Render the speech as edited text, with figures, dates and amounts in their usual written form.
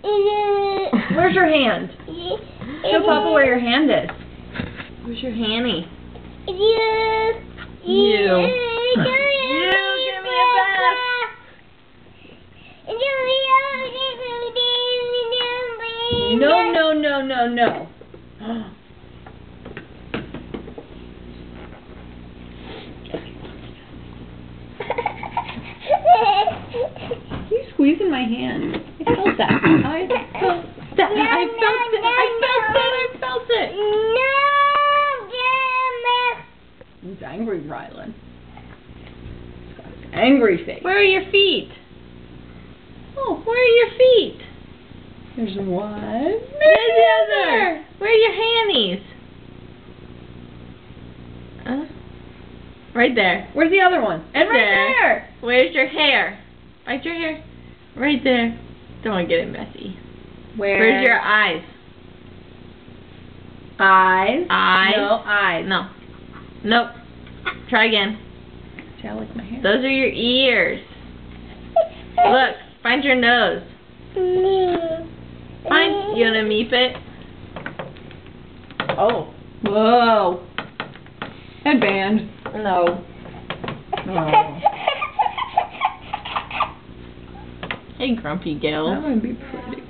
Where's your hand? Show Papa where your hand is. Where's your handy? You. You, give me a bath. No, no, no, no, no. He's squeezing my hand. I felt that. I felt that. I felt it. I felt it. I felt it. He's angry, Rylan. He's got an angry face. Where are your feet? Oh, where are your feet? There's one. There's the other. Where are your handies? Right there. Where's the other one? And right there. Where's your hair? Bite your hair. Right there. Don't want to get it messy. Where's your eyes? Eyes? Eyes. No, eyes. No. Nope. Try again. See, I like my hair. Those are your ears. Look. Find your nose. Find. You gonna meep it? Oh. Whoa. Headband. No. Oh. Hey, Grumpy Gil. That would be pretty.